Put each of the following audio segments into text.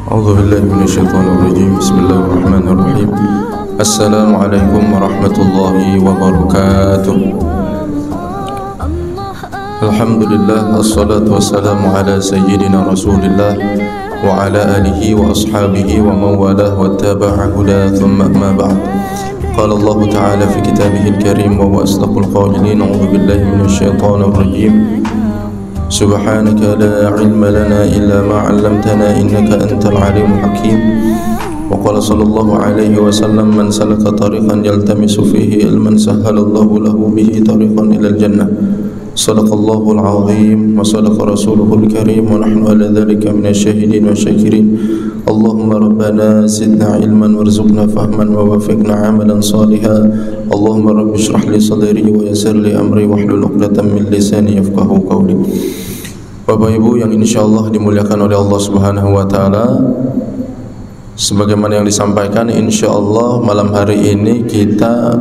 A'udzu billahi minasyaitonir rajim. Bismillahirrahmanirrahim. Assalamualaikum warahmatullahi wabarakatuh. Alhamdulillah, wassalatu wassalamu ala sayyidina Rasulillah wa ala alihi wa ashabihi wa man walah wa tabi'a huda thumma amma ba'd. Qala Allah ta'ala fi kitabihil karim wa huwa asdaqul qa'ilin. A'udzu billahi minasyaitonir rajim. Subhanaka la ilma lana illa ma 'allamtana innaka antal alimul hakim. Wa qala sallallahu alaihi wasallam man salaka tariqan yaltamisu fihi ilman sahhalallahu lahu bihi tariqan ilal jannah. Sadaqallahul azim wa sadaqa rasuluhul karim wa nahnu ala dhalika minasy syahidin wa syakirin. Allahumma rabbana zidna ilman warzuqna fahman wa wafiqna amalan salihan. Allahumma rabbi shrah li sadri wa yassir li amri wahlul 'uqdatam min lisani yafqahu qawli. Bapak Ibu yang insyaallah dimuliakan oleh Allah Subhanahu wa taala, sebagaimana yang disampaikan, insyaallah malam hari ini kita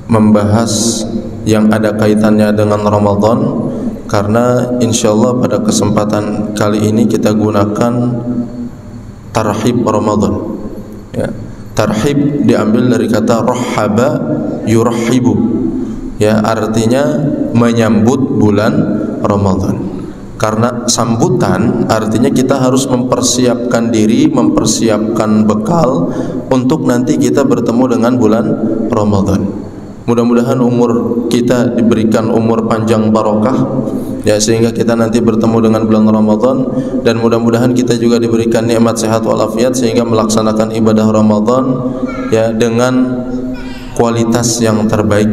membahas yang ada kaitannya dengan Ramadan, karena insyaallah pada kesempatan kali ini kita gunakan tarhib Ramadan. Ya, tarhib diambil dari kata rahaba yurahibu, ya, artinya menyambut bulan Ramadan. Karena sambutan artinya kita harus mempersiapkan diri, mempersiapkan bekal untuk nanti kita bertemu dengan bulan Ramadan. Mudah-mudahan umur kita diberikan umur panjang barokah, ya, sehingga kita nanti bertemu dengan bulan Ramadan, dan mudah-mudahan kita juga diberikan nikmat sehat walafiat sehingga melaksanakan ibadah Ramadan, ya, dengan kualitas yang terbaik.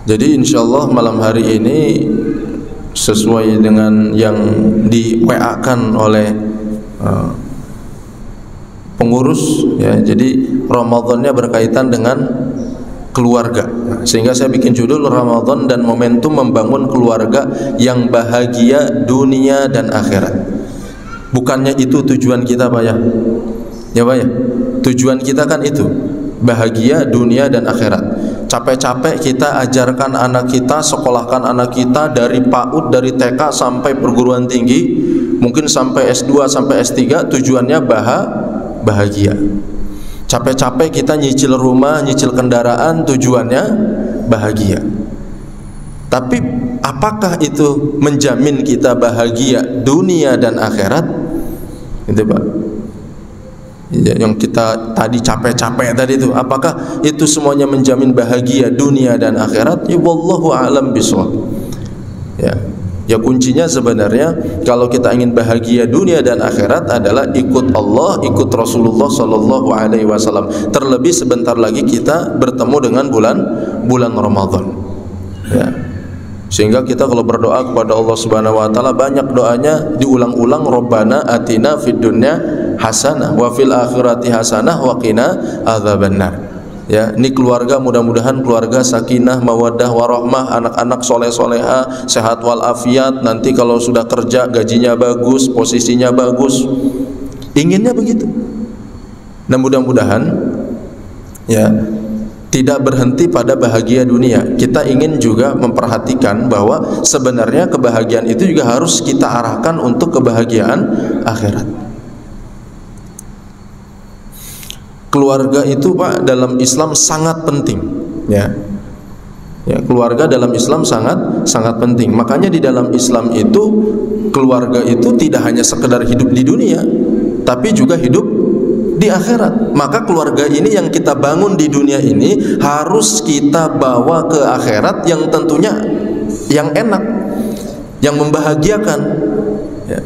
Jadi insyaallah malam hari ini sesuai dengan yang di WA-kan oleh pengurus, ya, jadi Ramadannya berkaitan dengan keluarga, sehingga saya bikin judul Ramadan dan momentum membangun keluarga yang bahagia dunia dan akhirat. Bukannya itu tujuan kita, Pak, ya? Ya, Pak, ya? Tujuan kita kan itu, bahagia dunia dan akhirat. Capek-capek kita ajarkan anak kita, sekolahkan anak kita dari PAUD, dari TK sampai perguruan tinggi, mungkin sampai S2, sampai S3, tujuannya bahagia. Capek-capek kita nyicil rumah, nyicil kendaraan, tujuannya bahagia. Tapi apakah itu menjamin kita bahagia dunia dan akhirat? Itu, Pak, yang kita tadi capek-capek tadi itu, apakah itu semuanya menjamin bahagia dunia dan akhirat? Ya, wallahu a'lam bishawab. Ya, kuncinya sebenarnya kalau kita ingin bahagia dunia dan akhirat adalah ikut Allah, ikut Rasulullah sallallahu alaihi wasallam. Terlebih sebentar lagi kita bertemu dengan bulan Ramadan. Ya. Sehingga kita kalau berdoa kepada Allah Subhanahu wa taala, banyak doanya diulang-ulang, Rabbana atina fid dunya hasanah wa fil akhirati hasanah wa qina adzabannar. Ya, ini keluarga, mudah-mudahan keluarga sakinah, mawaddah, warahmah, anak-anak soleh-soleha, sehat walafiat, nanti kalau sudah kerja gajinya bagus, posisinya bagus. Inginnya begitu. Dan mudah-mudahan, ya, tidak berhenti pada bahagia dunia. Kita ingin juga memperhatikan bahwa sebenarnya kebahagiaan itu juga harus kita arahkan untuk kebahagiaan akhirat. Keluarga itu, Pak, dalam Islam sangat penting, ya. Ya, keluarga dalam Islam sangat penting. Makanya di dalam Islam itu keluarga itu tidak hanya sekedar hidup di dunia, tapi juga hidup di akhirat. Maka keluarga ini yang kita bangun di dunia ini harus kita bawa ke akhirat, yang tentunya yang enak, yang membahagiakan, ya.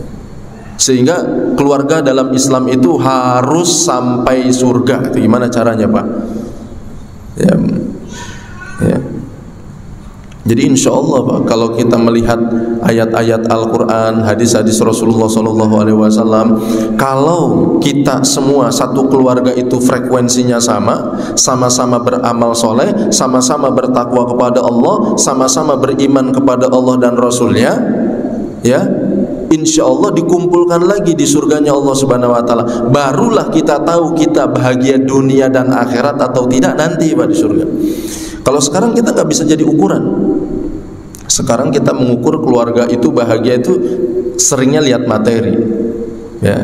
Sehingga keluarga dalam Islam itu harus sampai surga. Itu gimana caranya, Pak? Ya, ya. Jadi insya Allah, Pak, kalau kita melihat ayat-ayat Al-Quran, hadis-hadis Rasulullah SAW, kalau kita semua satu keluarga itu frekuensinya sama, sama-sama beramal soleh, sama-sama bertakwa kepada Allah, sama-sama beriman kepada Allah dan Rasulnya, ya, insya Allah dikumpulkan lagi di surganya Allah Subhanahu wa taala. Barulah kita tahu kita bahagia dunia dan akhirat atau tidak nanti, Pak, di surga. Kalau sekarang kita nggak bisa jadi ukuran. Sekarang kita mengukur keluarga itu bahagia itu seringnya lihat materi, ya.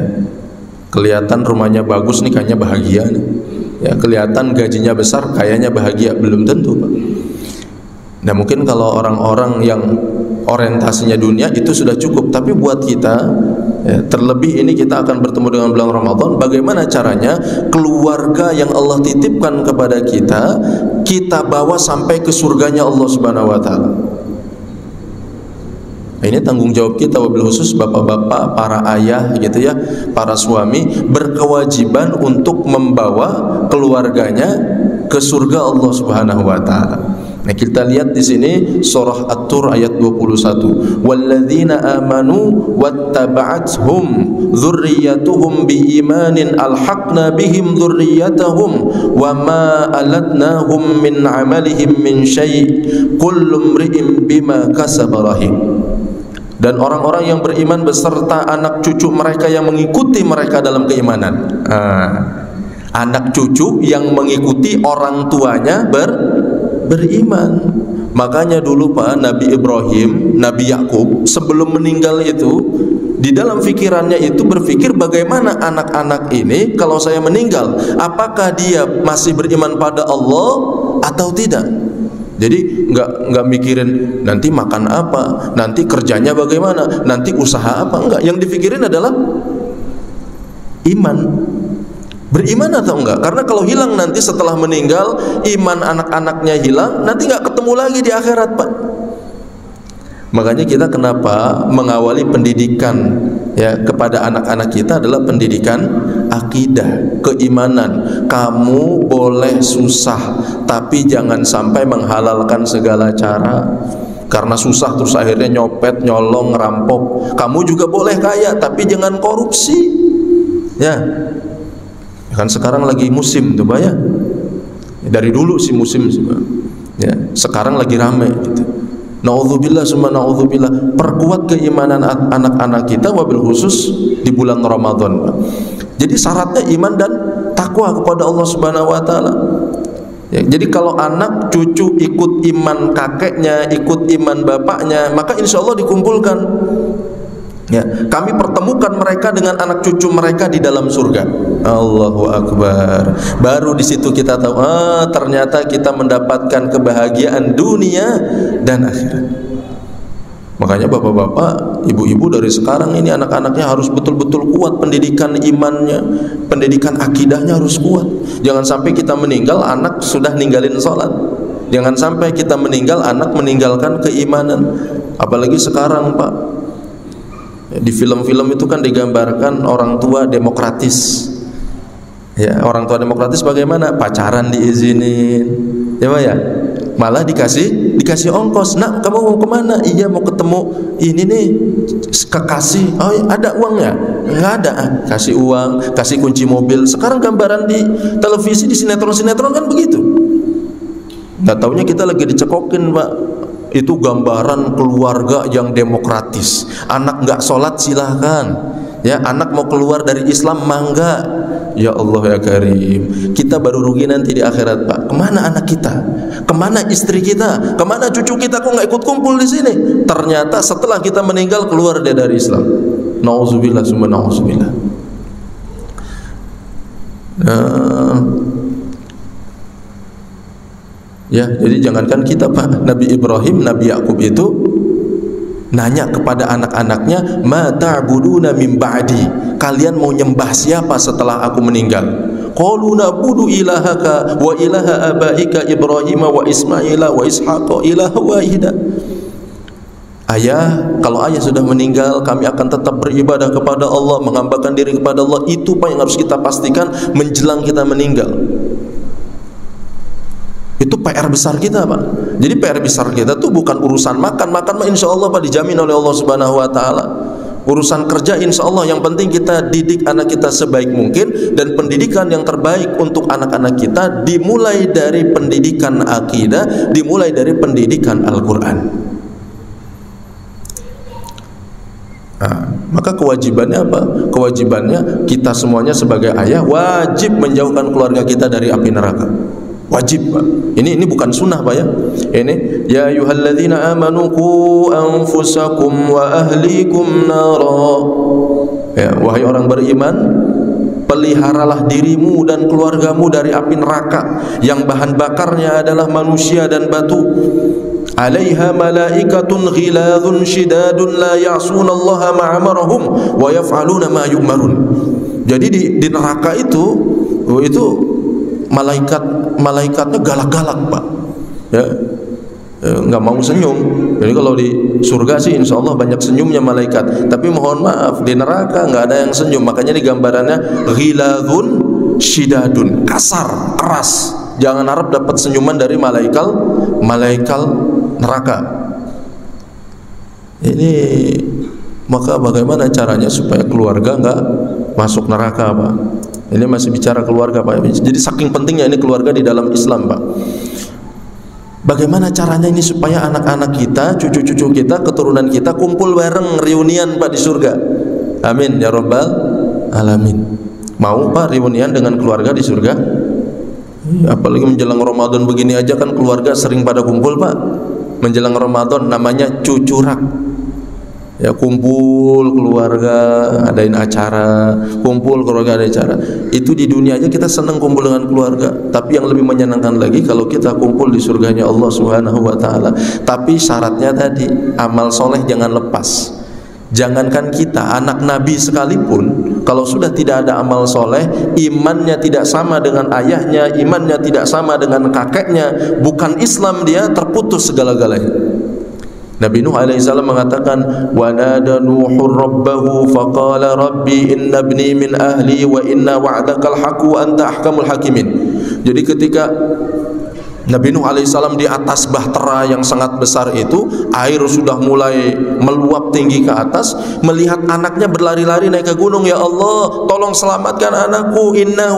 Kelihatan rumahnya bagus nih, kayaknya bahagia nih. Ya, kelihatan gajinya besar, kayaknya bahagia, belum tentu, Pak. Nah, mungkin kalau orang-orang yang orientasinya dunia itu sudah cukup, tapi buat kita, ya, terlebih ini kita akan bertemu dengan bulan Ramadan, bagaimana caranya keluarga yang Allah titipkan kepada kita, kita bawa sampai ke surganya Allah Subhanahu wa taala. Ini tanggung jawab kita, wabil khusus bapak-bapak, para ayah gitu ya, para suami berkewajiban untuk membawa keluarganya ke surga Allah Subhanahu wa taala. Nah, kita lihat di sini surah At-Tur ayat 21. Walladzina amanu wattaba'athum dzurriyyatuhum biimanin alhaqna bihim dzurriyyatahum wama alatnahum min amalihim min syai' kullu imri'in bima kasaba rahim. Dan orang-orang yang beriman beserta anak cucu mereka yang mengikuti mereka dalam keimanan. Anak cucu yang mengikuti orang tuanya beriman. Makanya dulu Pak, Nabi Ibrahim, Nabi Yakub sebelum meninggal itu, di dalam fikirannya itu berpikir bagaimana anak-anak ini kalau saya meninggal, apakah dia masih beriman pada Allah atau tidak. Jadi nggak mikirin nanti makan apa, nanti kerjanya bagaimana, nanti usaha apa, enggak. Yang dipikirin adalah iman, beriman atau enggak. Karena kalau hilang nanti setelah meninggal, iman anak-anaknya hilang, nanti nggak ketemu lagi di akhirat, Pak. Makanya kita kenapa mengawali pendidikan ya kepada anak-anak kita adalah pendidikan akidah, keimanan. Kamu boleh susah, tapi jangan sampai menghalalkan segala cara. Karena susah terus akhirnya nyopet, nyolong, ngerampok. Kamu juga boleh kaya, tapi jangan korupsi. Ya, kan sekarang lagi musim tuh, Pak ya. Dari dulu sih musim sih, Pak. Ya, sekarang lagi rame gitu. Na'udzubillah summa na'udzubillah. Perkuat keimanan anak-anak kita, wabil khusus di bulan Ramadan, Pak. Jadi syaratnya iman dan takwa kepada Allah Subhanahu wa taala. Ya, jadi kalau anak cucu ikut iman kakeknya, ikut iman bapaknya, maka insya Allah dikumpulkan. Ya, kami pertemukan mereka dengan anak cucu mereka di dalam surga. Allahu Akbar. Baru di situ kita tahu, ternyata kita mendapatkan kebahagiaan dunia dan akhirat. Makanya bapak-bapak, ibu-ibu dari sekarang ini anak-anaknya harus betul-betul kuat pendidikan imannya, pendidikan akidahnya harus kuat. Jangan sampai kita meninggal anak sudah ninggalin sholat. Jangan sampai kita meninggal anak meninggalkan keimanan. Apalagi sekarang, Pak, di film-film itu kan digambarkan orang tua demokratis. Ya, orang tua demokratis bagaimana? Pacaran diizinin, ya Pak ya. Malah dikasih ongkos. Nak, kamu mau kemana? Iya, mau ketemu ini nih kekasih. Oh, ada uangnya? Nggak ada. Kasih uang, kasih kunci mobil. Sekarang gambaran di televisi, di sinetron-sinetron kan begitu. Nggak taunya kita lagi dicekokin, Pak. Itu gambaran keluarga yang demokratis. Anak nggak sholat silahkan. Ya, anak mau keluar dari Islam mangga. Ya Allah ya Karim, kita baru rugi nanti di akhirat, Pak. Kemana anak kita? Kemana istri kita? Kemana cucu kita? Kok nggak ikut kumpul di sini? Ternyata setelah kita meninggal keluar dia dari Islam. Nauzubillah summa nauzubillah. Ya, jadi jangankan kita, Pak. Nabi Ibrahim, Nabi Yakub itu nanya kepada anak-anaknya, "Ma ta'buduna min ba'di?" Kalian mau nyembah siapa setelah aku meninggal? Qalu na'budu ilahaka wa ilaha abaika Ibrahim wa Ismail wa Ishaq ilaha wahida. Ayah, kalau ayah sudah meninggal, kami akan tetap beribadah kepada Allah, menghambakan diri kepada Allah. Itu Pak yang harus kita pastikan menjelang kita meninggal. Itu PR besar kita, Pak. Jadi PR besar kita tuh bukan urusan makan mah insya Allah, Pak, dijamin oleh Allah Subhanahu wa taala. Urusan kerja insya Allah, yang penting kita didik anak kita sebaik mungkin. Dan pendidikan yang terbaik untuk anak-anak kita dimulai dari pendidikan akidah, dimulai dari pendidikan Al-Quran. Nah, maka kewajibannya apa? Kewajibannya kita semuanya sebagai ayah wajib menjauhkan keluarga kita dari api neraka. Wajib, Pak. Ini bukan sunnah, Pak, ya. Ini ya ayyuhalladzina amanu qu anfusakum wa ahlikum nara. Ya, wahai orang beriman, peliharalah dirimu dan keluargamu dari api neraka yang bahan bakarnya adalah manusia dan batu. Alaiha malaikatun ghiladun shidadun la ya'sunallaha ma amarahum wa yaf'aluna ma yu'marun. Jadi di neraka itu malaikatnya galak-galak, Pak. Ya, nggak mau senyum. Jadi kalau di surga sih insya Allah banyak senyumnya malaikat. Tapi mohon maaf, di neraka nggak ada yang senyum. Makanya di gambarannya ghiladun shidadun, kasar, keras. Jangan harap dapat senyuman dari malaikat neraka. Ini maka bagaimana caranya supaya keluarga nggak masuk neraka, Pak? Ini masih bicara keluarga, Pak. Jadi saking pentingnya ini keluarga di dalam Islam, Pak. Bagaimana caranya ini supaya anak-anak kita, cucu-cucu kita, keturunan kita kumpul bareng, reunian, Pak, di surga. Amin ya rabbal alamin. Mau, Pak, reunian dengan keluarga di surga? Apalagi menjelang Ramadan begini aja kan keluarga sering pada kumpul, Pak. Menjelang Ramadan namanya cucurak. Ya, kumpul keluarga, adain acara, kumpul keluarga, ada acara. Itu di dunia aja kita senang kumpul dengan keluarga. Tapi yang lebih menyenangkan lagi kalau kita kumpul di surganya Allah Subhanahu wa taala. Tapi syaratnya tadi, amal soleh jangan lepas. Jangankan kita, anak Nabi sekalipun, kalau sudah tidak ada amal soleh, imannya tidak sama dengan ayahnya, imannya tidak sama dengan kakeknya, bukan Islam dia, terputus segala-galanya. Nabi Nuh alaihissalam mengatakan, wa nada Nuhur rabbahu faqala rabbi inna ibni min ahli wa inna wa'dakal haqqu wa anta ahkamul hakimin. Jadi ketika Nabi Nuh alaihissalam di atas bahtera yang sangat besar itu, air sudah mulai meluap tinggi ke atas, melihat anaknya berlari-lari naik ke gunung. Ya Allah, tolong selamatkan anakku, inna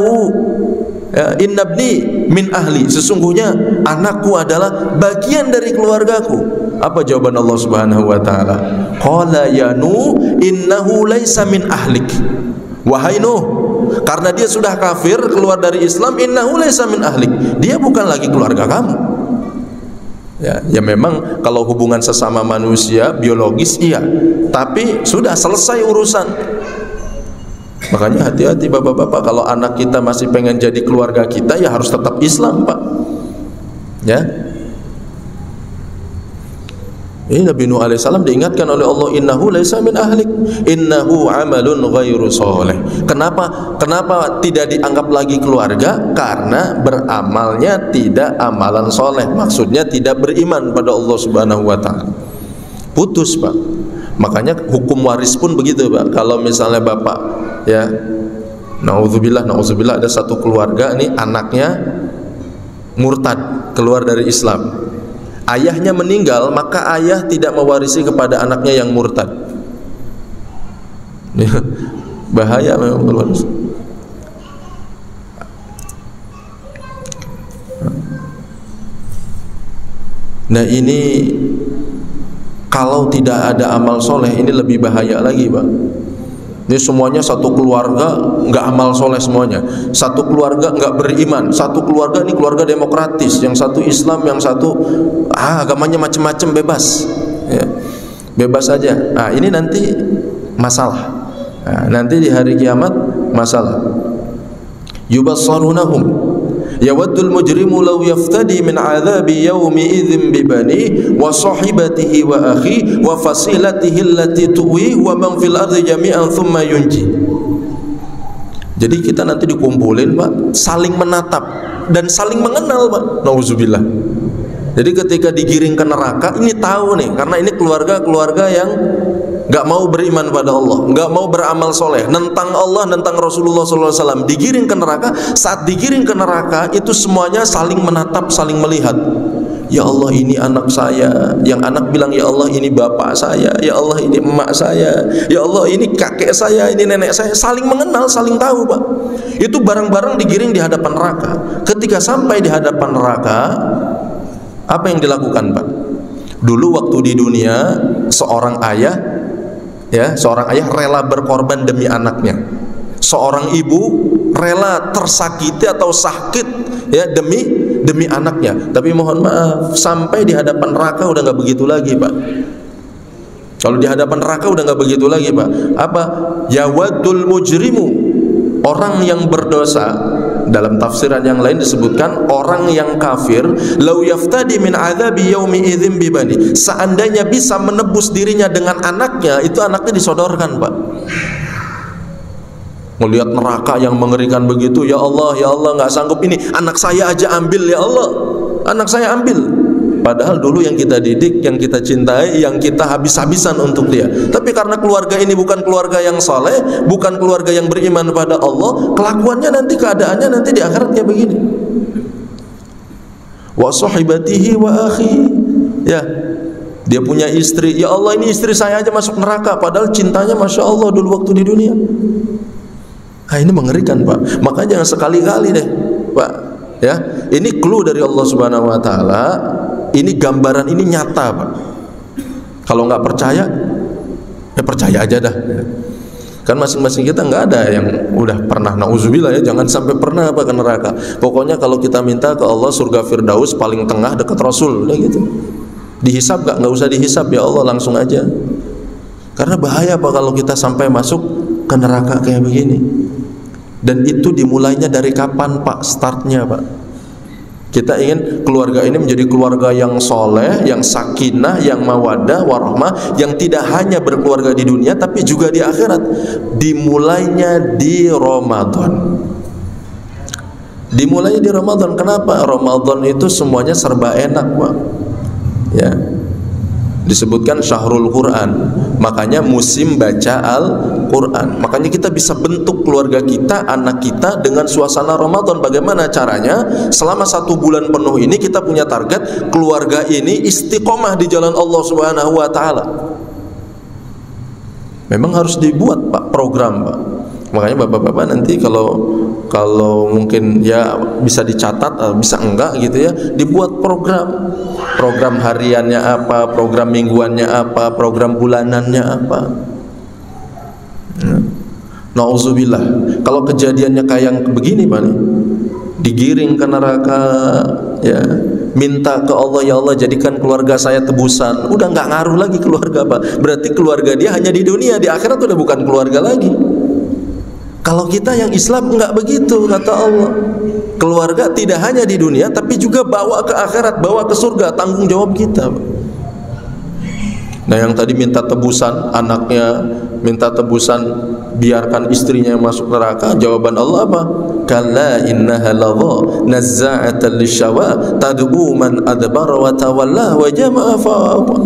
ibni min ahli, sesungguhnya anakku adalah bagian dari keluargaku. Apa jawaban Allah Subhanahu wa taala? Qala ya Nuh innahu laisa min ahlik. Wahai Nuh, karena dia sudah kafir, keluar dari Islam, innahu laisa min ahlik. Dia bukan lagi keluarga kamu. Ya memang kalau hubungan sesama manusia biologis iya, tapi sudah selesai urusan. Makanya hati-hati bapak-bapak, kalau anak kita masih pengen jadi keluarga kita, ya harus tetap Islam, Pak. Ya. Ini Nabi Nuh alaihissalam diingatkan oleh Allah, innahu laisa min ahlik, innahu amalun ghairu sholih. Kenapa tidak dianggap lagi keluarga? Karena beramalnya tidak amalan soleh, maksudnya tidak beriman pada Allah Subhanahu wa taala. Putus, Pak. Makanya hukum waris pun begitu, Pak. Kalau misalnya bapak, ya, naudzubillah ada satu keluarga nih anaknya murtad, keluar dari Islam. Ayahnya meninggal, maka ayah tidak mewarisi kepada anaknya yang murtad. Bahaya memang berwaris. Nah ini kalau tidak ada amal soleh, ini lebih bahaya lagi, Pak. Ini semuanya satu keluarga nggak amal soleh semuanya, satu keluarga nggak beriman, satu keluarga ini keluarga demokratis, yang satu Islam, yang satu agamanya macam-macam, bebas, ya. Bebas saja. Nah ini nanti masalah. Nah, nanti di hari kiamat masalah. Yubassarunahum yawaddul mujrimu law yaftadi min adzabi yaumi idzin bi bani wa sahibatihi wa akhi wa fasilatihi allati tuwi wa man fil ardi jami'an thumma yunji. Jadi kita nanti dikumpulin, Pak, saling menatap dan saling mengenal, Pak. Nauzubillah. Jadi ketika digiring ke neraka, ini tahu nih, karena ini keluarga-keluarga yang nggak mau beriman pada Allah, nggak mau beramal soleh, nentang Allah, nentang Rasulullah SAW, digiring ke neraka. Saat digiring ke neraka itu semuanya saling menatap, saling melihat. Ya Allah, ini anak saya. Yang anak bilang, ya Allah, ini bapak saya. Ya Allah, ini emak saya. Ya Allah, ini kakek saya, ini nenek saya. Saling mengenal, saling tahu, Pak. Itu bareng-bareng digiring di hadapan neraka. Ketika sampai di hadapan neraka, apa yang dilakukan, Pak? Dulu waktu di dunia, seorang ayah rela berkorban demi anaknya. Seorang ibu rela tersakiti atau sakit, ya, demi demi anaknya. Tapi mohon maaf, sampai di hadapan neraka udah nggak begitu lagi, Pak. Kalau di hadapan neraka udah nggak begitu lagi, Pak. Apa? Yawaddul mujrimu, orang yang berdosa. Dalam tafsiran yang lain disebutkan orang yang kafir, lau yaftadi min adzabi yaumi idzin bibani, seandainya bisa menebus dirinya dengan anaknya, itu anaknya disodorkan, Pak. Melihat neraka yang mengerikan begitu, ya Allah nggak sanggup ini, anak saya aja ambil, ya Allah, anak saya ambil. Padahal dulu yang kita didik, yang kita cintai, yang kita habis-habisan untuk dia. Tapi karena keluarga ini bukan keluarga yang saleh, bukan keluarga yang beriman pada Allah, kelakuannya nanti, keadaannya nanti di akhirat kayak begini. Wa sahibatihi wa akhi, ya, dia punya istri, ya Allah ini istri saya aja masuk neraka, padahal cintanya Masya Allah dulu waktu di dunia. Nah, ini mengerikan, Pak. Makanya jangan sekali-kali deh, Pak, ya. Ini clue dari Allah Subhanahu wa taala. Ini gambaran ini nyata, Pak. Kalau nggak percaya, ya percaya aja dah. Kan masing-masing kita nggak ada yang udah pernah, nauzubillah ya, jangan sampai pernah apa ke neraka. Pokoknya kalau kita minta ke Allah surga Firdaus paling tengah dekat Rasul, udah gitu. Dihisab nggak usah dihisab, ya Allah langsung aja. Karena bahaya, Pak, kalau kita sampai masuk ke neraka kayak begini. Dan itu dimulainya dari kapan, Pak? Startnya, Pak. Kita ingin keluarga ini menjadi keluarga yang soleh, yang sakinah, yang mawaddah, warahmah, yang tidak hanya berkeluarga di dunia tapi juga di akhirat. Dimulainya di Ramadan. Dimulainya di Ramadan. Kenapa? Ramadan itu semuanya serba enak, Pak. Ya. Disebutkan syahrul Quran, makanya musim baca Al-Quran. Makanya kita bisa bentuk keluarga kita, anak kita dengan suasana Ramadan. Bagaimana caranya? Selama 1 bulan penuh ini kita punya target keluarga ini istiqomah di jalan Allah Subhanahu wa taala. Memang harus dibuat, Pak, program, Pak. Makanya bapak-bapak nanti kalau mungkin ya bisa dicatat, bisa enggak gitu ya, dibuat program hariannya apa, program mingguannya apa, program bulanannya apa. Nauzubillah, kalau kejadiannya kayak yang begini, Pak, nih, digiring ke neraka, ya, minta ke Allah, ya Allah jadikan keluarga saya tebusan, udah nggak ngaruh lagi keluarga, Pak. Berarti keluarga dia hanya di dunia, di akhirat udah bukan keluarga lagi. Kalau kita yang Islam enggak begitu, kata Allah. Keluarga tidak hanya di dunia tapi juga bawa ke akhirat, bawa ke surga, tanggung jawab kita. Nah, yang tadi minta tebusan anaknya, minta tebusan biarkan istrinya yang masuk neraka, jawaban Allah apa? Kalla innaha lagha nazza'atan lisyawa tad'u man adbara wa tawalla wa jama'a fa'awa.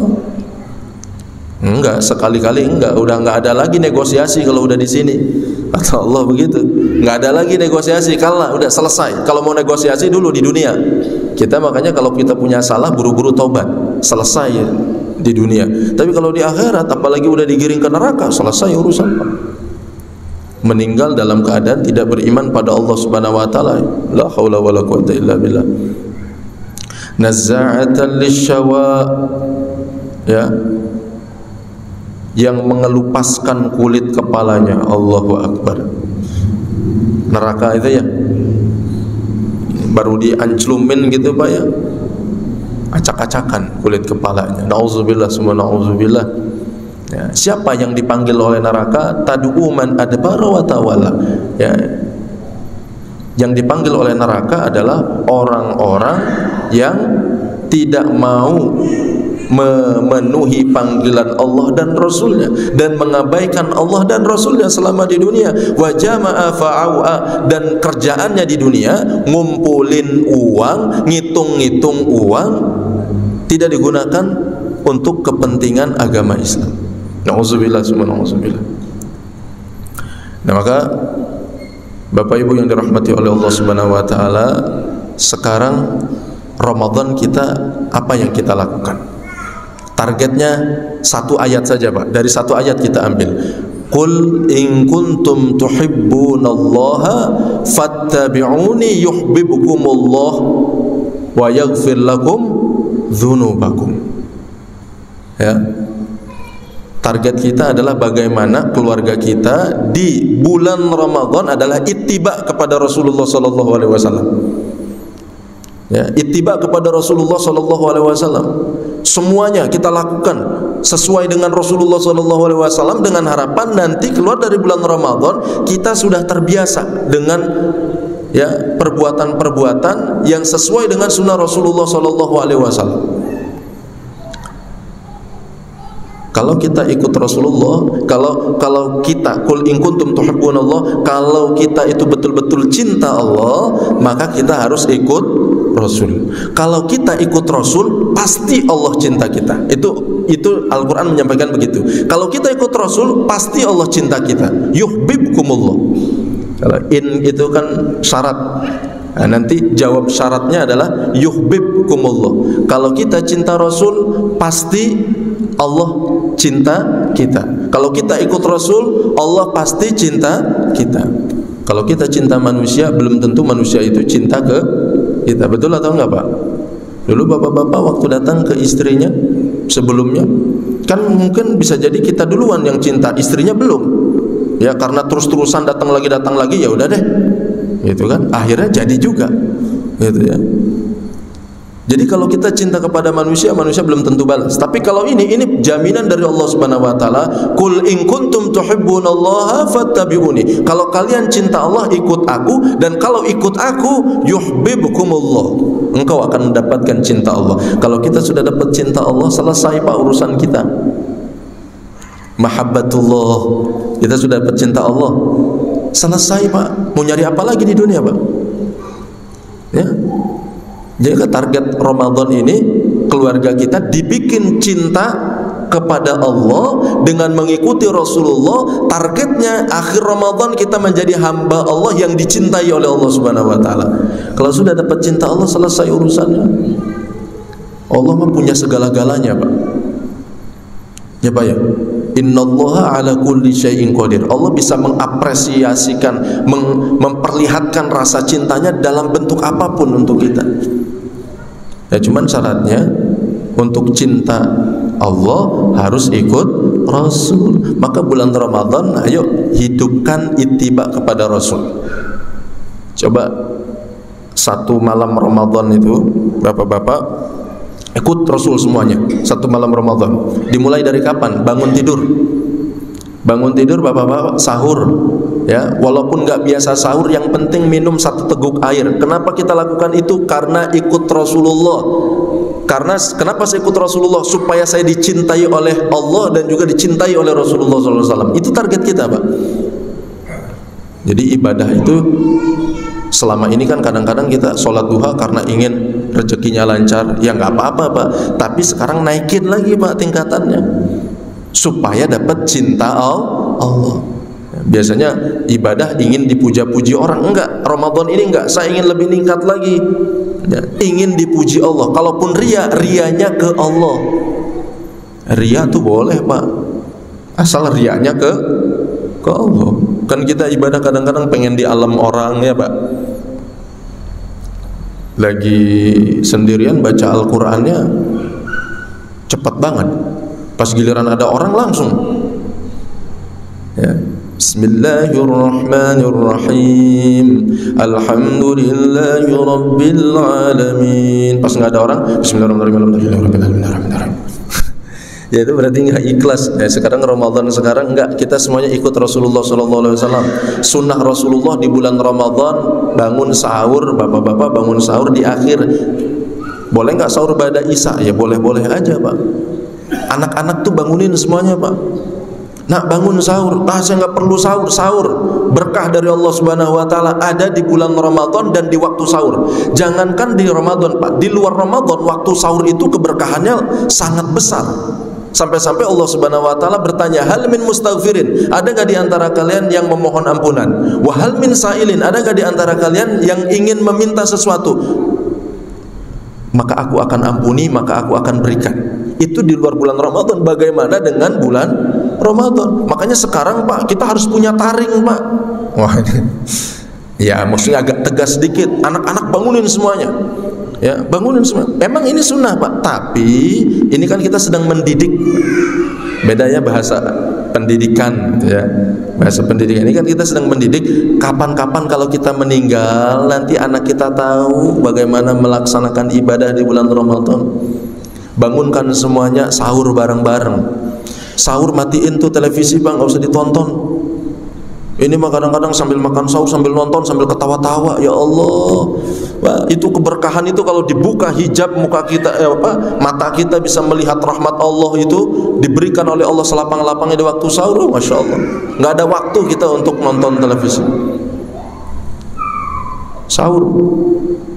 Enggak, sekali-kali enggak, udah enggak ada lagi negosiasi kalau udah di sini. Kata Allah begitu. Enggak ada lagi negosiasi, kalah, udah selesai. Kalau mau negosiasi dulu di dunia. Kita makanya kalau kita punya salah buru-buru tobat, selesai ya, di dunia. Tapi kalau di akhirat apalagi udah digiring ke neraka, selesai urusan, Pak. Meninggal dalam keadaan tidak beriman pada Allah Subhanahu wa taala. La haula wala quwwata illa billah. Nazza'atan lisyawa, ya, yang mengelupaskan kulit kepalanya. Allahu Akbar. Neraka itu ya baru dianclumin gitu, Pak, ya, acak-acakan kulit kepalanya. Nauzubillah summa nauzubillah. Ya, siapa yang dipanggil oleh neraka? Tad'u man adbara wa tawalla. Ya, yang dipanggil oleh neraka adalah orang-orang yang tidak mau memenuhi panggilan Allah dan Rasulnya dan mengabaikan Allah dan Rasulnya selama di dunia. Wa jama'a fa'awa, dan kerjaannya di dunia ngumpulin uang, ngitung-ngitung uang, tidak digunakan untuk kepentingan agama Islam. Nauzubillah summa nauzubillah. Nah, maka Bapak Ibu yang dirahmati oleh Allah Subhanahu wa taala, sekarang Ramadan kita apa yang kita lakukan? Targetnya 1 ayat saja, Pak. Dari 1 ayat kita ambil. Qul in kuntum tuhibbunallaha fattabi'uni yuhibbukumullah wa yaghfir lakum dzunubakum. Ya. Target kita adalah bagaimana keluarga kita di bulan Ramadan adalah ittiba kepada Rasulullah sallallahu alaihi wasallam. Ya, ittiba kepada Rasulullah sallallahu alaihi wasallam. Semuanya kita lakukan sesuai dengan Rasulullah sallallahu alaihi wasallam dengan harapan nanti keluar dari bulan Ramadan kita sudah terbiasa dengan ya perbuatan-perbuatan yang sesuai dengan sunnah Rasulullah sallallahu alaihi wasallam. Kalau kita ikut Rasulullah, kalau kita qul in kuntum tuhibbunallah, kalau kita itu betul-betul cinta Allah, maka kita harus ikut Rasul. Kalau kita ikut Rasul, pasti Allah cinta kita. Itu Al-Qur'an menyampaikan begitu. Kalau kita ikut Rasul, pasti Allah cinta kita. Yuhibbukumullah. Kalau in itu kan syarat. Nah, nanti jawab syaratnya adalah yuhibbukumullah. Kalau kita cinta Rasul, pasti Allah cinta kita. Kalau kita ikut Rasul, Allah pasti cinta kita. Kalau kita cinta manusia, belum tentu manusia itu cinta ke kita. Betul atau enggak, Pak? Dulu bapak-bapak waktu datang ke istrinya sebelumnya, kan mungkin bisa jadi kita duluan yang cinta, istrinya belum. Ya karena terus-terusan datang lagi, ya udah deh. Gitu kan? Akhirnya jadi juga. Gitu ya. Jadi kalau kita cinta kepada manusia, manusia belum tentu balas. Tapi kalau ini jaminan dari Allah Subhanahu wa taala, "Qul in kuntum tuhibbunallaha fattabi'uni." Kalau kalian cinta Allah, ikut aku, dan kalau ikut aku, yuhibbukumullah. Engkau akan mendapatkan cinta Allah. Kalau kita sudah dapat cinta Allah, selesai Pak urusan kita. Mahabbatullah. Kita sudah dapat cinta Allah. Selesai Pak. Mau nyari apa lagi di dunia, Pak? Ya. Jadi target Ramadan ini keluarga kita dibikin cinta kepada Allah dengan mengikuti Rasulullah. Targetnya akhir Ramadan kita menjadi hamba Allah yang dicintai oleh Allah Subhanahu wa taala. Kalau sudah dapat cinta Allah, selesai urusannya. Allah mah punya segala-galanya, Pak. Ya Pak ya. Innallaha ala kulli syai'in qadir. Allah bisa mengapresiasikan, memperlihatkan rasa cintanya dalam bentuk apapun untuk kita. Ya cuman syaratnya untuk cinta Allah harus ikut Rasul. Maka bulan Ramadan, ayo hidupkan ittiba kepada Rasul. Coba satu malam Ramadan itu bapak-bapak ikut Rasul semuanya. Satu malam Ramadan. Dimulai dari kapan? Bangun tidur. Bangun tidur bapak-bapak sahur. Ya, walaupun nggak biasa sahur, yang penting minum 1 teguk air. Kenapa kita lakukan itu? Karena ikut Rasulullah. Karena kenapa saya ikut Rasulullah? Supaya saya dicintai oleh Allah dan juga dicintai oleh Rasulullah SAW. Itu target kita, Pak. Jadi ibadah itu selama ini kan kadang-kadang kita sholat duha karena ingin rezekinya lancar, ya nggak apa-apa Pak. Tapi sekarang naikin lagi Pak tingkatannya supaya dapat cinta Allah. Biasanya ibadah ingin dipuja-puji orang, enggak. Ramadan ini enggak, saya ingin lebih meningkat lagi. Ya, ingin dipuji Allah. Kalaupun rianya ke Allah. Ria tuh boleh Pak, asal rianya ke Allah. Kan kita ibadah kadang-kadang pengen di alam orang ya Pak. Lagi sendirian baca Al-Qur'annya cepat banget. Pas giliran ada orang langsung. Ya. Bismillahirrahmanirrahim. Alhamdulillahi rabbil alamin. Pas nggak ada orang, Bismillahirrahmanirrahim. Ya itu berarti nggak ikhlas. Sekarang Ramadan sekarang enggak, kita semuanya ikut Rasulullah SAW. Sunnah Rasulullah di bulan Ramadan, bangun sahur, bapak-bapak bangun sahur di akhir. Boleh nggak sahur ba'da Isya? Ya boleh-boleh aja Pak. Anak-anak tuh bangunin semuanya Pak. Nak bangun sahur, saya nggak perlu sahur. Berkah dari Allah Subhanahu Wa Taala ada di bulan Ramadan dan di waktu sahur. Jangankan di Ramadan Pak, di luar Ramadan waktu sahur itu keberkahannya sangat besar. Sampai-sampai Allah Subhanahu Wa Taala bertanya, hal min mustaghfirin, ada nggak di antara kalian yang memohon ampunan? Wa hal min sa'ilin, ada nggak di antara kalian yang ingin meminta sesuatu? Maka aku akan ampuni, maka aku akan berikan. Itu di luar bulan Ramadan. Bagaimana dengan bulan Ramadan? Makanya sekarang Pak, kita harus punya taring Pak. Wah, ya maksudnya agak tegas sedikit. Anak-anak bangunin semuanya. Ya, bangunin semua. Memang ini sunnah Pak, tapi ini kan kita sedang mendidik. Beda ya bahasa pendidikan gitu ya. Bahasa pendidikan ini kan kita sedang mendidik kapan-kapan kalau kita meninggal nanti anak kita tahu bagaimana melaksanakan ibadah di bulan Ramadan. Bangunkan semuanya sahur bareng-bareng. Sahur matiin tuh televisi bang, nggak usah ditonton. Ini mah kadang-kadang sambil makan sahur, sambil nonton, sambil ketawa-tawa. Ya Allah, wah, itu keberkahan itu kalau dibuka hijab muka kita, mata kita bisa melihat rahmat Allah itu diberikan oleh Allah selapang-lapangnya di waktu sahur. Masya Allah, nggak ada waktu kita untuk nonton televisi.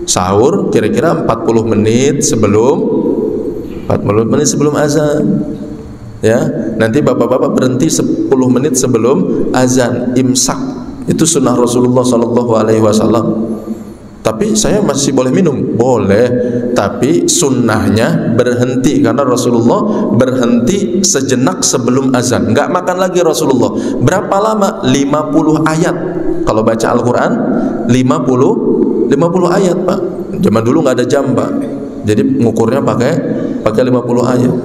Sahur kira-kira 40 menit sebelum azan. Ya, nanti bapak-bapak berhenti 10 menit sebelum azan, imsak. Itu sunnah Rasulullah SAW. Tapi saya masih boleh minum? Boleh, tapi sunnahnya berhenti, karena Rasulullah berhenti sejenak sebelum azan. Enggak makan lagi Rasulullah. Berapa lama? 50 ayat. Kalau baca Al-Quran 50 ayat Pak. Zaman dulu nggak ada jam Pak, jadi ngukurnya pakai 50 ayat.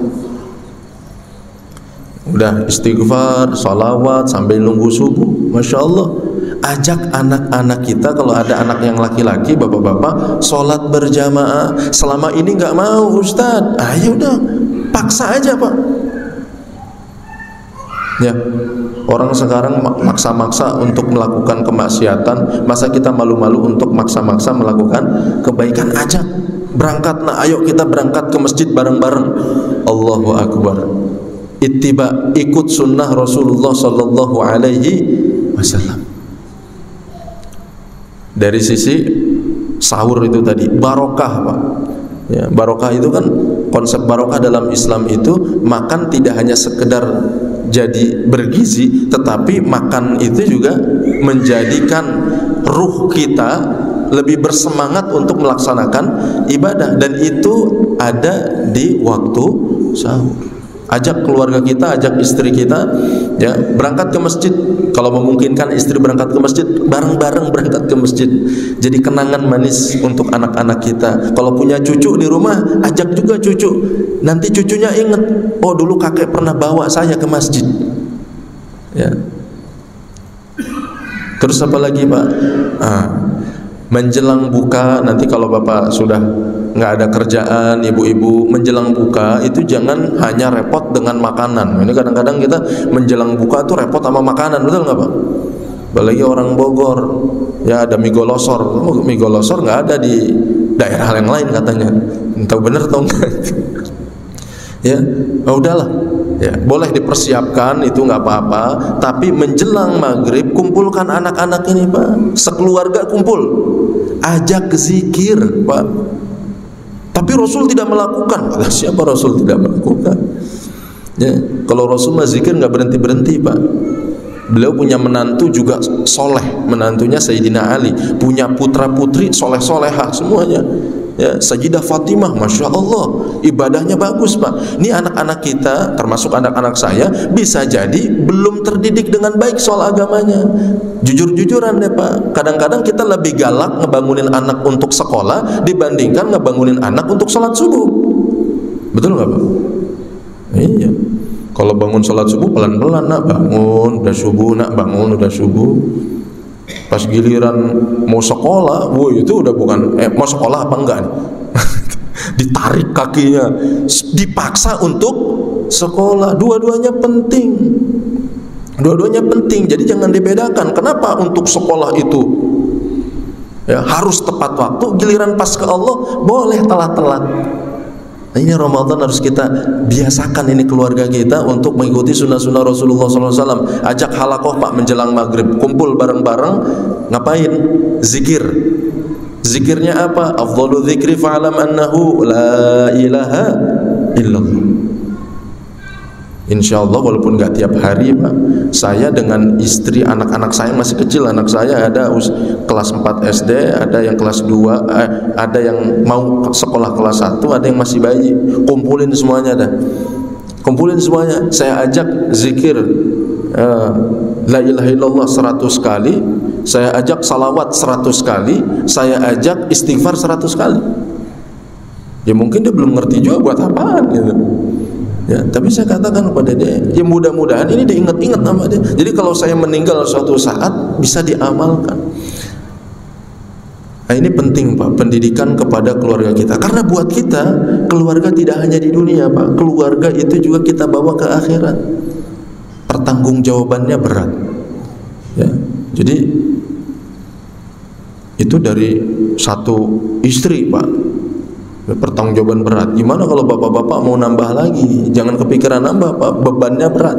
Udah istighfar, salawat sambil nunggu subuh. Masya Allah. Ajak anak-anak kita, kalau ada anak yang laki-laki, bapak-bapak, sholat berjamaah. Selama ini nggak mau Ustadz, ya udah paksa aja Pak. Ya, orang sekarang maksa-maksa untuk melakukan kemaksiatan. Masa kita malu-malu untuk maksa-maksa melakukan kebaikan? Ajak, berangkat, nah ayo kita berangkat ke masjid bareng-bareng. Allahu Akbar. Ittiba, ikut sunnah Rasulullah sallallahu alaihi wasallam. Dari sisi sahur itu tadi, barokah Pak. Ya, barokah itu kan, konsep barokah dalam Islam itu makan tidak hanya sekedar jadi bergizi, tetapi makan itu juga menjadikan ruh kita lebih bersemangat untuk melaksanakan ibadah, dan itu ada di waktu sahur. Ajak keluarga kita, ajak istri kita, ya, berangkat ke masjid. Kalau memungkinkan istri berangkat ke masjid, bareng-bareng berangkat ke masjid. Jadi kenangan manis untuk anak-anak kita. Kalau punya cucu di rumah, ajak juga cucu. Nanti cucunya ingat, oh dulu kakek pernah bawa saya ke masjid. Ya. Terus apa lagi Pak? Menjelang buka, nanti kalau bapak sudah nggak ada kerjaan, ibu-ibu menjelang buka itu jangan hanya repot dengan makanan. Ini kadang-kadang kita menjelang buka tuh repot sama makanan, betul nggak Pak? Apalagi orang Bogor, ya ada mie golosor. Mie golosor nggak ada di daerah yang lain katanya. Entah bener atau enggak. Ya, udahlah. Ya, boleh dipersiapkan, itu nggak apa-apa. Tapi menjelang maghrib kumpulkan anak-anak ini Pak, sekeluarga kumpul, ajak zikir Pak. Tapi Rasul tidak melakukan. Siapa Rasul tidak melakukan? Ya, kalau Rasul mah zikir nggak berhenti-berhenti Pak. Beliau punya menantu juga soleh, menantunya Sayyidina Ali, punya putra-putri soleh-solehah semuanya. Ya, Sayyidah Fatimah, Masya Allah, ibadahnya bagus Pak. Ini anak-anak kita, termasuk anak-anak saya, bisa jadi belum terdidik dengan baik soal agamanya. Jujur-jujuran deh Pak, kadang-kadang kita lebih galak ngebangunin anak untuk sekolah dibandingkan ngebangunin anak untuk sholat subuh. Betul nggak Pak? Iya. Kalau bangun sholat subuh pelan-pelan, nak bangun udah subuh, nak bangun udah subuh. Pas giliran mau sekolah, woi itu udah bukan mau sekolah apa enggak nih? Ditarik kakinya, dipaksa untuk sekolah. Dua-duanya penting. Dua-duanya penting. Jadi jangan dibedakan. Kenapa untuk sekolah itu ya harus tepat waktu, giliran pas ke Allah boleh telat-telat. Nah, ini Ramadan harus kita biasakan ini keluarga kita untuk mengikuti sunnah-sunnah Rasulullah SAW. Ajak halakoh Pak menjelang maghrib, kumpul bareng-bareng. Ngapain? Zikir. Zikirnya apa? Afdhalu dzikri fa'lam annahu la ilaha illallah. Insyaallah walaupun gak tiap hari Pak, saya dengan istri, anak-anak saya masih kecil. Anak saya ada kelas 4 SD, ada yang kelas 2, ada yang mau sekolah kelas 1, ada yang masih bayi. Kumpulin semuanya dah. Kumpulin semuanya. Saya ajak zikir la ilaha illallah 100 kali, saya ajak salawat 100 kali, saya ajak istighfar 100 kali. Ya mungkin dia belum ngerti juga buat apaan gitu. Ya, tapi saya katakan kepada dia, ya mudah-mudahan ini diingat-ingat sama dia. Jadi kalau saya meninggal suatu saat bisa diamalkan. Nah, ini penting Pak, pendidikan kepada keluarga kita. Karena buat kita, keluarga tidak hanya di dunia Pak. Keluarga itu juga kita bawa ke akhirat. Pertanggungjawabannya berat. Ya, jadi itu dari satu istri Pak. Pertanggungjawaban berat. Gimana kalau bapak-bapak mau nambah lagi? Jangan kepikiran nambah Pak, bebannya berat.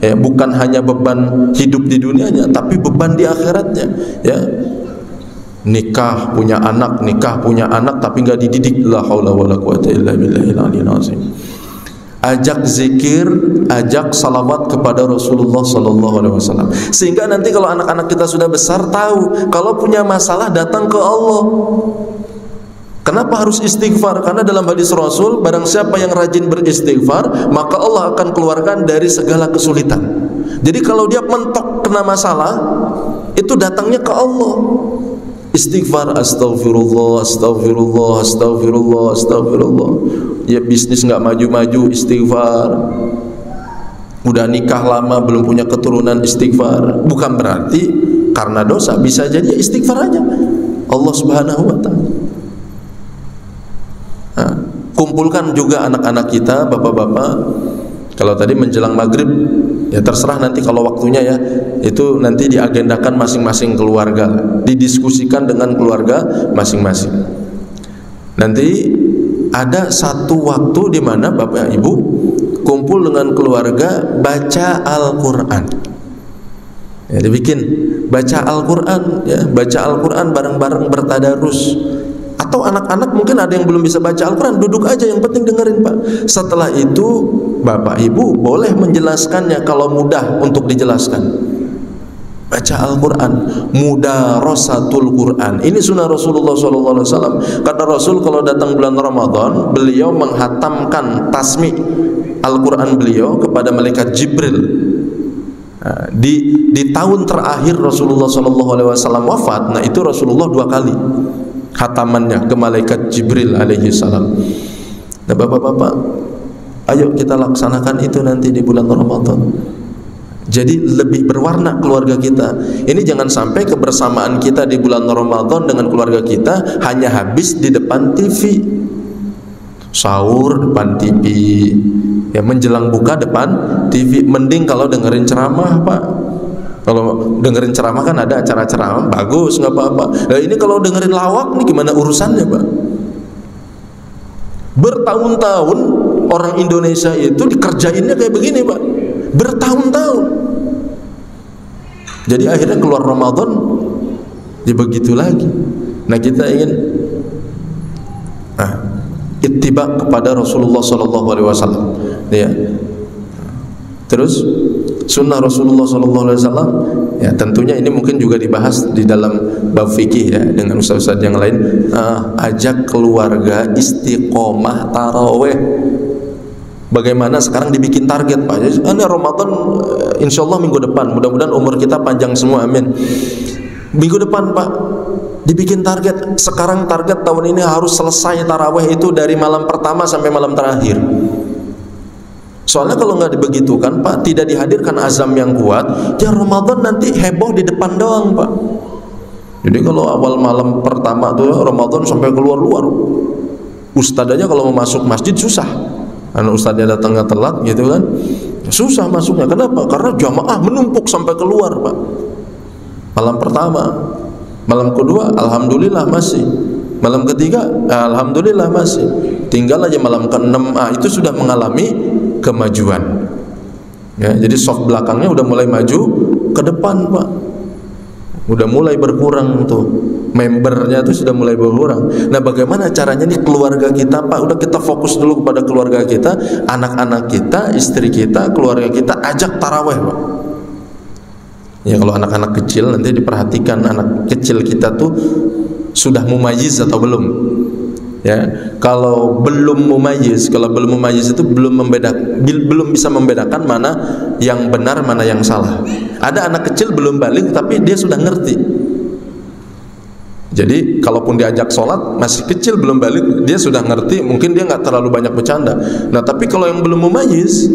Ya, bukan hanya beban hidup di dunianya, tapi beban di akhiratnya. Ya, nikah punya anak tapi nggak dididik. La haula wala quwata illa billahil aliyil azim. Ajak zikir, ajak salawat kepada Rasulullah sallallahu alaihi wasallam. Sehingga nanti kalau anak-anak kita sudah besar tahu kalau punya masalah datang ke Allah. Kenapa harus istighfar? Karena dalam hadis Rasul, barang siapa yang rajin beristighfar, maka Allah akan keluarkan dari segala kesulitan. Jadi kalau dia mentok kena masalah, itu datangnya ke Allah. Istighfar, astaghfirullah, astaghfirullah, astaghfirullah, astaghfirullah. Ya bisnis nggak maju-maju, istighfar. Udah nikah lama belum punya keturunan, istighfar. Bukan berarti karena dosa, bisa jadi istighfar aja. Allah Subhanahu wa taala. Nah, kumpulkan juga anak-anak kita, bapak-bapak. Kalau tadi menjelang maghrib, ya terserah nanti kalau waktunya ya, itu nanti diagendakan masing-masing keluarga, didiskusikan dengan keluarga masing-masing. Nanti ada satu waktu di mana bapak ibu kumpul dengan keluarga baca Al-Quran. Ya, dibikin baca Al-Quran, ya, baca Al-Quran bareng-bareng bertadarus. Atau anak-anak mungkin ada yang belum bisa baca Al-Quran, duduk aja, yang penting dengerin Pak. Setelah itu bapak ibu boleh menjelaskannya kalau mudah untuk dijelaskan. Baca Al-Quran, mudarasatul Quran. Ini sunnah Rasulullah SAW. Kata Rasul kalau datang bulan Ramadan, beliau menghatamkan tasmi Al-Quran beliau kepada malaikat Jibril. Nah, di tahun terakhir Rasulullah SAW wafat, nah itu Rasulullah 2 kali khatamannya ke malaikat Jibril alaihi salam. Nah bapak-bapak, ayo kita laksanakan itu nanti di bulan Ramadan. Jadi lebih berwarna keluarga kita. Ini jangan sampai kebersamaan kita di bulan Ramadan dengan keluarga kita hanya habis di depan TV. Sahur depan TV, ya menjelang buka depan TV. Mending kalau dengerin ceramah Pak. Kalau dengerin ceramah kan ada acara ceramah, bagus, nggak apa-apa. Nah ini kalau dengerin lawak nih gimana urusannya Pak? Bertahun-tahun orang Indonesia itu dikerjainnya kayak begini Pak, bertahun-tahun. Jadi akhirnya keluar Ramadan ya begitu lagi. Nah kita ingin ittiba kepada Rasulullah SAW, ya. Terus sunnah Rasulullah SAW, ya tentunya ini mungkin juga dibahas di dalam bab fikih ya dengan ustaz-ustaz yang lain. Ajak keluarga istiqomah taraweh. Bagaimana sekarang dibikin target Pak? Ini Ramadan, insya Allah minggu depan. Mudah-mudahan umur kita panjang semua, amin. Minggu depan Pak, dibikin target. Sekarang target tahun ini harus selesai taraweh itu dari malam pertama sampai malam terakhir. Soalnya kalau nggak dibegitukan Pak, tidak dihadirkan azam yang kuat, ya Ramadan nanti heboh di depan doang Pak. Jadi kalau awal malam pertama tuh Ramadan sampai keluar-luar, ustadz aja kalau mau masuk masjid susah, karena ustadznya datangnya telat gitu kan, susah masuknya. Kenapa? Karena jamaah menumpuk sampai keluar Pak. Malam pertama, malam kedua alhamdulillah masih, malam ketiga alhamdulillah masih, tinggal aja malam ke-6, itu sudah mengalami kemajuan. Ya, jadi soft belakangnya udah mulai maju ke depan Pak. Udah mulai berkurang tuh. Membernya tuh sudah mulai berkurang. Nah, bagaimana caranya nih keluarga kita Pak? Udah kita fokus dulu kepada keluarga kita, anak-anak kita, istri kita, keluarga kita, ajak taraweh Pak. Ya kalau anak-anak kecil nanti diperhatikan anak kecil kita tuh sudah mumayyiz atau belum. Ya, kalau belum mumayyiz, itu belum bisa membedakan mana yang benar, mana yang salah. Ada anak kecil belum balik tapi dia sudah ngerti. Jadi kalaupun diajak sholat masih kecil belum balik, dia sudah ngerti, mungkin dia nggak terlalu banyak bercanda. Nah tapi kalau yang belum mumayyiz,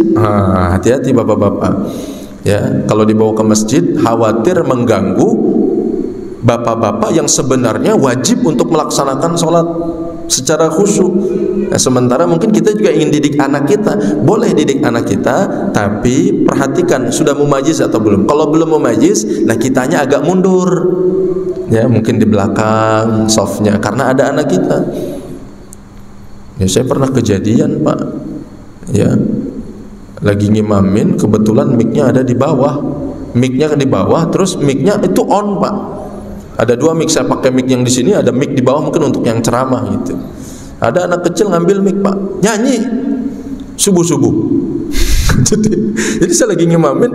hati-hati bapak-bapak. Ya, kalau dibawa ke masjid khawatir mengganggu bapak-bapak yang sebenarnya wajib untuk melaksanakan sholat secara khusyuk. Nah, sementara mungkin kita juga ingin didik anak kita, boleh didik anak kita, tapi perhatikan sudah mumayyiz atau belum. Kalau belum mumayyiz, nah kitanya agak mundur, ya mungkin di belakang softnya, karena ada anak kita. Ya saya pernah kejadian Pak, ya lagi ngimamin, kebetulan mic-nya ada di bawah, mic-nya di bawah, terus mic-nya itu on Pak. Ada dua mic, saya pakai mic yang di sini, ada mic di bawah mungkin untuk yang ceramah gitu. Ada anak kecil ngambil mic Pak, nyanyi subuh-subuh. jadi saya lagi ngimamin,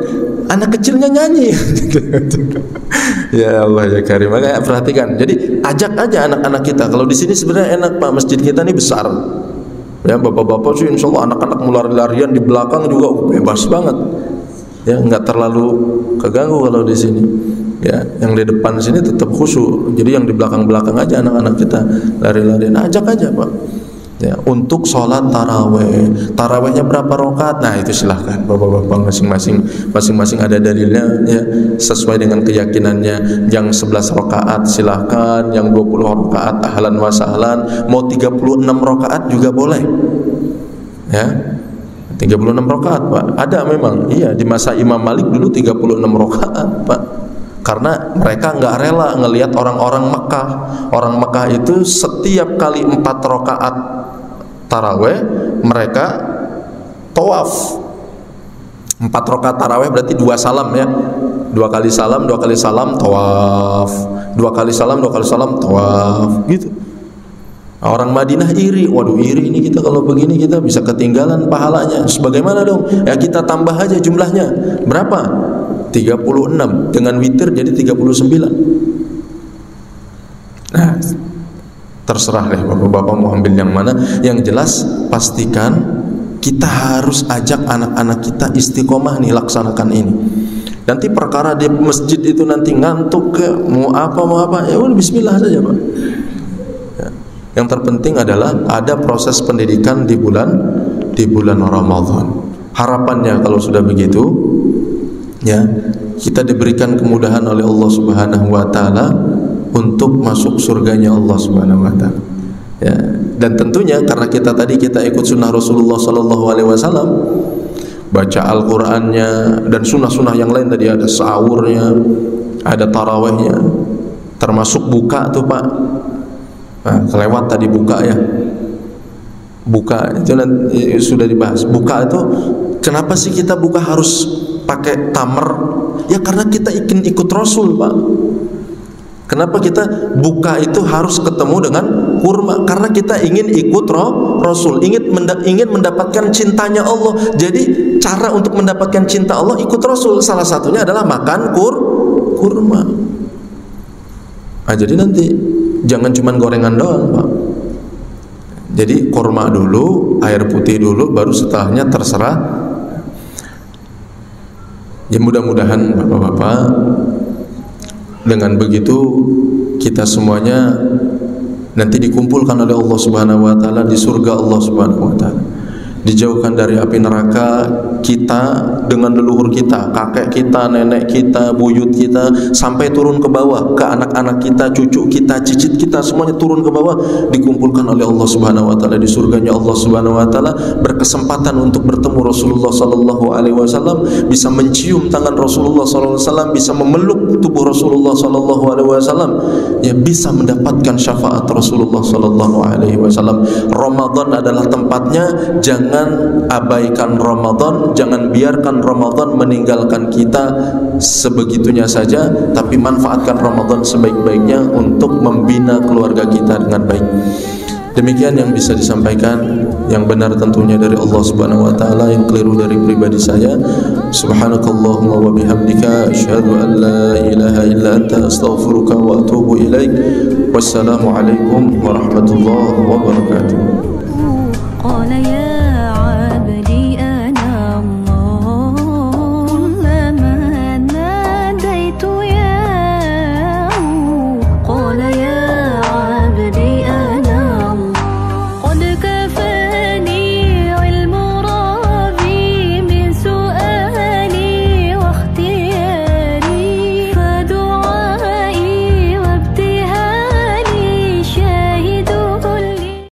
anak kecilnya nyanyi. Ya Allah ya Karim, makanya perhatikan. Jadi ajak aja anak-anak kita. Kalau di sini sebenarnya enak Pak, masjid kita ini besar. Ya bapak-bapak sih insya Allah anak-anak lari-larian di belakang juga bebas banget. Ya nggak terlalu keganggu kalau di sini. Ya, yang di depan sini tetap khusyuk. Jadi yang di belakang-belakang aja anak-anak kita lari-larian, ajak aja Pak. Ya, untuk sholat taraweh, tarawehnya berapa rakaat? Nah itu silahkan bapak-bapak masing-masing ada dalilnya, ya sesuai dengan keyakinannya. Yang 11 rakaat silahkan, yang 20 rakaat ahlan wa sahlan, mau 36 rakaat juga boleh. Ya, 36 rakaat Pak, ada memang. Iya, di masa Imam Malik dulu 36 rakaat Pak. Karena mereka nggak rela ngelihat orang-orang Mekah. Orang Mekah itu setiap kali 4 rakaat taraweh mereka tawaf. 4 rakaat taraweh berarti 2 salam ya. 2 kali salam tawaf. 2 kali salam tawaf gitu. Orang Madinah iri, waduh iri ini kita kalau begini kita bisa ketinggalan pahalanya. Sebagaimana dong? Ya kita tambah aja jumlahnya. Berapa? 36 dengan witir jadi 39. Nah, terserah deh bapak-bapak mau ambil yang mana. Yang jelas pastikan kita harus ajak anak-anak kita istiqomah nih laksanakan ini. Nanti perkara di masjid itu nanti ngantuk ke mau apa ya udah bismillah saja Pak. Ya. Yang terpenting adalah ada proses pendidikan di bulan Ramadan. Harapannya kalau sudah begitu, ya kita diberikan kemudahan oleh Allah Subhanahu wa taala untuk masuk surganya Allah Subhanahu wa taala. Ya, dan tentunya karena kita ikut sunnah Rasulullah sallallahu alaihi wasallam, baca Al-Qur'annya dan sunnah-sunnah yang lain tadi, ada sahurnya, ada tarawehnya, termasuk buka tuh Pak. Nah, kelewat tadi buka ya. Buka itu nanti sudah dibahas. Buka itu kenapa sih kita buka harus pakai tamar? Ya karena kita ingin ikut Rasul Pak. Kenapa kita buka itu harus ketemu dengan kurma? Karena kita ingin ikut Rasul, ingin mendapatkan cintanya Allah. Jadi cara untuk mendapatkan cinta Allah ikut Rasul. Salah satunya adalah makan kurma. Nah, jadi nanti jangan cuma gorengan doang Pak. Jadi kurma dulu, air putih dulu, baru setelahnya terserah. Ya mudah-mudahan bapak-bapak dengan begitu kita semuanya nanti dikumpulkan oleh Allah Subhanahu wa taala di surga Allah Subhanahu wa taala. Dijauhkan dari api neraka kita dengan leluhur kita, kakek kita, nenek kita, buyut kita, sampai turun ke bawah ke anak-anak kita, cucu kita, cicit kita, semuanya turun ke bawah, dikumpulkan oleh Allah Subhanahu wa taala di surganya Allah Subhanahu wa taala, berkesempatan untuk bertemu Rasulullah sallallahu alaihi wasallam, bisa mencium tangan Rasulullah sallallahu alaihi wasallam, bisa memeluk tubuh Rasulullah sallallahu alaihi wasallam, ya bisa mendapatkan syafaat Rasulullah sallallahu alaihi wasallam. Ramadan adalah tempatnya. Jangan abaikan Ramadan, jangan biarkan Ramadan meninggalkan kita sebegitunya saja, tapi manfaatkan Ramadan sebaik-baiknya untuk membina keluarga kita dengan baik. Demikian yang bisa disampaikan, yang benar tentunya dari Allah Subhanahu wa taala, yang keliru dari pribadi saya. Subhanakallahumma wa bihamdika asyhadu an la ilaha illa anta astaghfiruka wa atubu ilaik. Wassalamu alaikum warahmatullahi wabarakatuh.